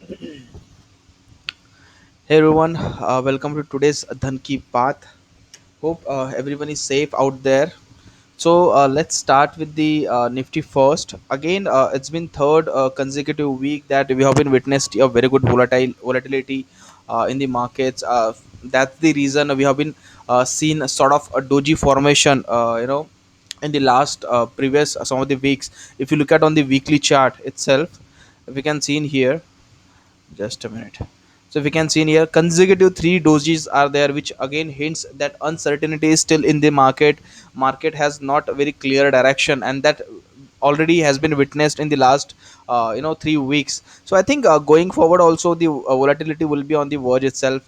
Hey everyone, welcome to today's Dhann ki Baat. Hope everyone is safe out there. So let's start with the Nifty first. Again, it's been third consecutive week that we have been witnessed a very good volatility in the markets. That's the reason we have been seen a sort of a doji formation. In the last previous some of the weeks. If you look at on the weekly chart itself, we can see in here. Just a minute. So we can see in here consecutive three dojis are there, which again hints that uncertainty is still in the market. Market has not a very clear direction, and that already has been witnessed in the last 3 weeks. So I think going forward also the volatility will be on the verge itself.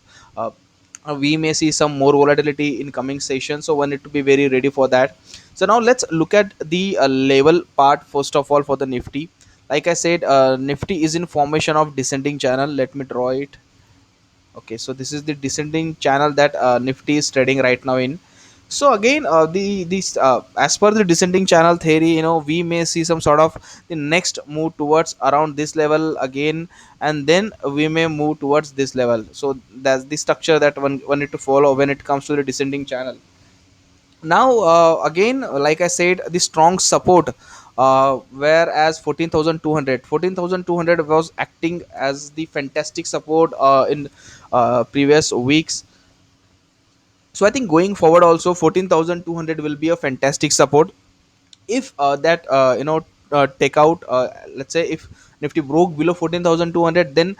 We may see some more volatility in coming sessions, so we need to be very ready for that. So now let's look at the level part first of all for the Nifty. Like I said, Nifty is in formation of descending channel. Let me draw it. Okay, so this is the descending channel that Nifty is trading right now in. So again, the this as per the descending channel theory, we may see some sort of the next move towards around this level again, and then we may move towards this level. So that's the structure that one need to follow when it comes to the descending channel. Now again, like I said, the strong support, whereas 14,200 was acting as the fantastic support in previous weeks. So I think going forward also 14,200 will be a fantastic support. If that take out, let's say if Nifty broke below 14,200, then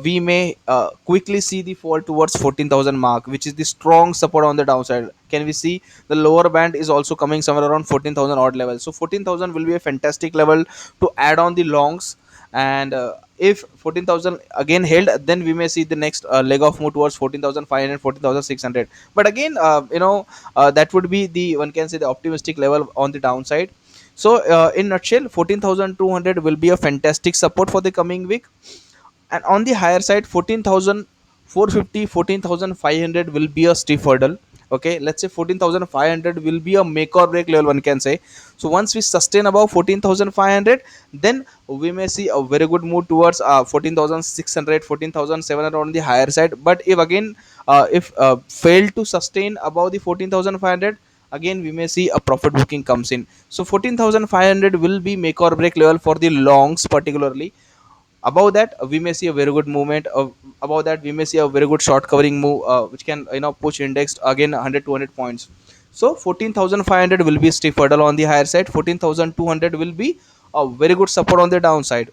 we may quickly see the fall towards 14,000 mark, which is the strong support on the downside. Can we see the lower band is also coming somewhere around 14,000 odd level? So 14,000 will be a fantastic level to add on the longs. And if 14,000 again held, then we may see the next leg of move towards 14,500, 14,600. But again, that would be the, one can say, the optimistic level on the downside. So in nutshell, 14,200 will be a fantastic support for the coming week. And on the higher side, 14,450, 14,500 will be a stiff hurdle. Okay, let's say 14,500 will be a make or break level, one can say. So once we sustain above 14,500, then we may see a very good move towards 14,600, 14,700 on the higher side. But if again, if fail to sustain above the 14,500, again we may see a profit booking comes in. So 14,500 will be make or break level for the longs particularly. Above that, we may see a very good movement of, above that we may see a very good short covering move, which can push index again 100 200 points. So 14,500 will be stiff hurdle on the higher side, 14,200 will be a very good support on the downside.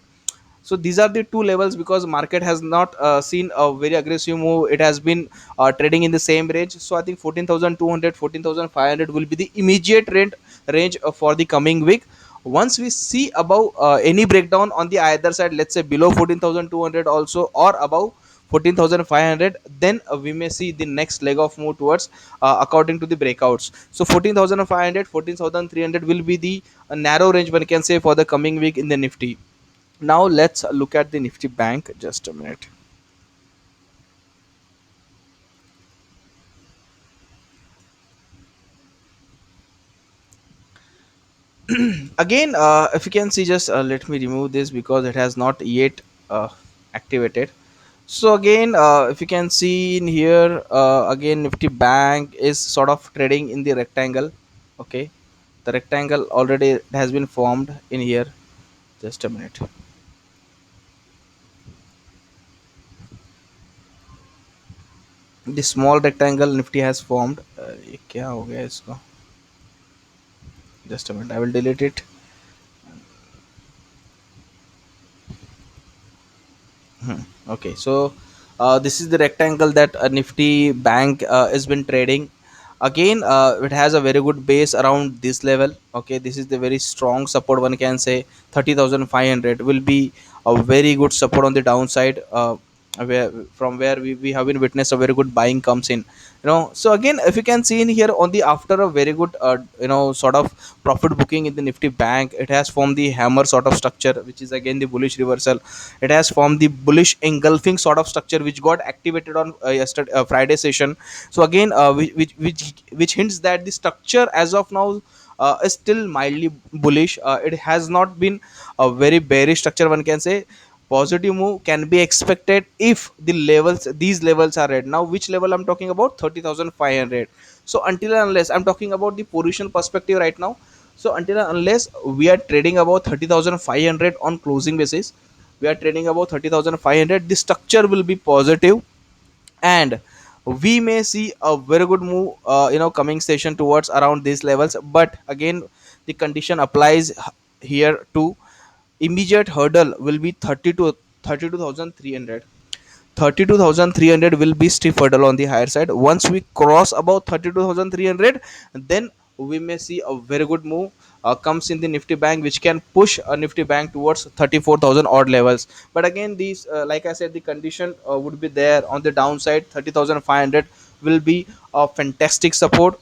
So these are the two levels, because market has not seen a very aggressive move. It has been trading in the same range. So I think 14,200, 14,500 will be the immediate range for the coming week. Once we see above any breakdown on the either side, let's say below 14,200 also or above 14,500, then we may see the next leg of move towards according to the breakouts. So 14,500, 14,300 will be the narrow range, one can say, for the coming week in the Nifty. Now let's look at the Nifty Bank. Just a minute. Again, if you can see, just let me remove this because it has not yet activated. So again, if you can see in here, again Nifty Bank is sort of trading in the rectangle. Okay, the rectangle already has been formed in here. Just a minute. The small rectangle Nifty has formed. ये क्या हो गया इसको? Just a minute. I will delete it. Okay, so this is the rectangle that Nifty Bank has been trading. Again, it has a very good base around this level. Okay, this is the very strong support, one can say. 30,500 will be a very good support on the downside. Where from where we have been witnessed a very good buying comes in. So again, if you can see in here, on the after a very good sort of profit booking in the Nifty Bank, it has formed the hammer sort of structure, which is again the bullish reversal. It has formed the bullish engulfing sort of structure, which got activated on yesterday Friday session. So again, which hints that the structure as of now is still mildly bullish. It has not been a very bearish structure, one can say. positive move can be expected if these levels are read. Now which level I'm talking about? 30,500. So until and unless I'm talking about the position perspective right now, so until and unless we are trading about 30,500 on closing basis, we are trading about 30,500, the structure will be positive, and we may see a very good move coming session towards around these levels. But again, the condition applies here too. Immediate hurdle will be 32,300. 32,300 will be stiff hurdle on the higher side. Once we cross about 32,300, then we may see a very good move comes in the nifty bank, which can push a nifty bank towards 34,000 odd levels. But again, these like I said, the condition would be there on the downside. 30,500 will be a fantastic support.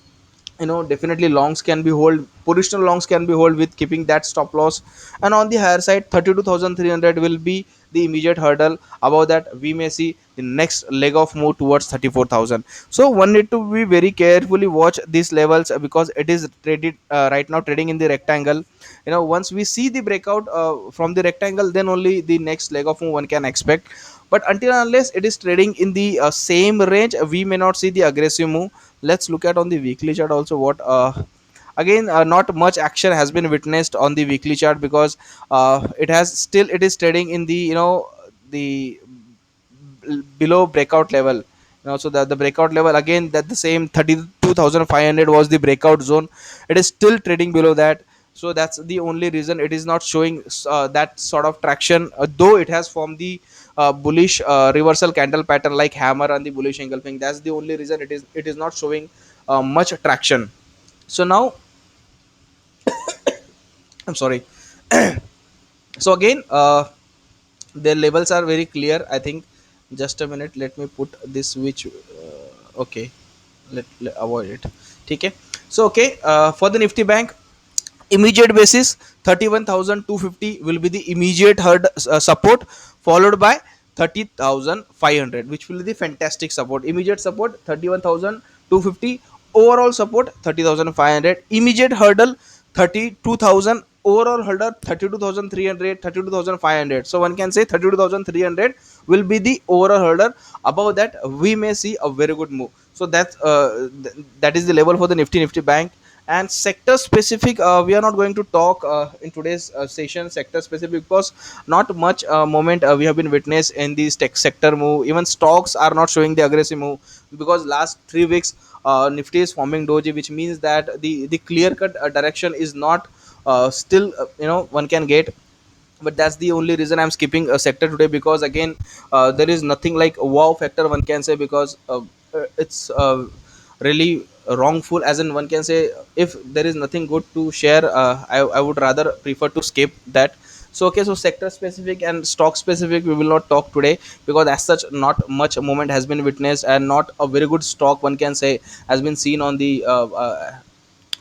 Definitely longs can be hold, positional longs can be hold with keeping that stop loss. And on the higher side, 32,300 will be the immediate hurdle. Above that, we may see the next leg of move towards 34,000. So one need to be very carefully watch these levels, because it is traded right now trading in the rectangle. Once we see the breakout from the rectangle, then only the next leg of move one can expect. But until and unless it is trading in the same range, we may not see the aggressive move. Let's look at on the weekly chart also what again, not much action has been witnessed on the weekly chart, because it is trading in the the below breakout level. So the breakout level, again, that the same 32,500 was the breakout zone. It is still trading below that. So that's the only reason it is not showing that sort of traction, though it has formed the bullish reversal candle pattern like hammer on the bullish engulfing. That's the only reason it is not showing much traction. So now, I'm sorry. So again, their levels are very clear, I think. Just a minute, let me put this which okay, let avoid it. Okay. So okay, for the nifty bank, immediate basis, 31,250 will be the immediate support, followed by 30,500, which will be the fantastic support. Immediate support 31,250, overall support 30,500, immediate hurdle 32,000, overall hurdle 32,300, 32,500. So one can say 32,300 will be the overall hurdle. Above that, we may see a very good move. So that is the level for the nifty bank. And sector specific, we are not going to talk in today's session sector specific, because not much moment we have been witnessed in these tech sector move. Even stocks are not showing the aggressive move, because last 3 weeks nifty is forming doji, which means that the clear cut direction is not still one can get. But that's the only reason I'm skipping a sector today, because again, there is nothing like a wow factor one can say, because it's really wrongful, as in one can say, if there is nothing good to share, I would rather prefer to skip that. So okay, so sector specific and stock specific we will not talk today, because as such not much movement has been witnessed, and not a very good stock one can say has been seen on the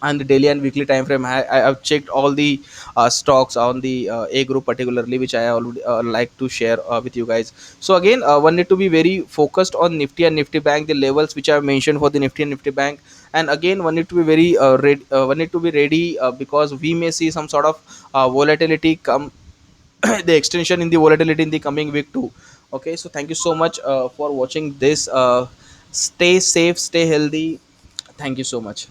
and the daily and weekly time frame. I've checked all the stocks on the A group particularly, which I already like to share with you guys. So again, one need to be very focused on nifty and nifty bank, the levels which I mentioned for the nifty and nifty bank. And again, one need to be very one need to be ready, because we may see some sort of volatility come the extension in the volatility in the coming week too. Okay, so thank you so much for watching this. Stay safe, stay healthy. Thank you so much.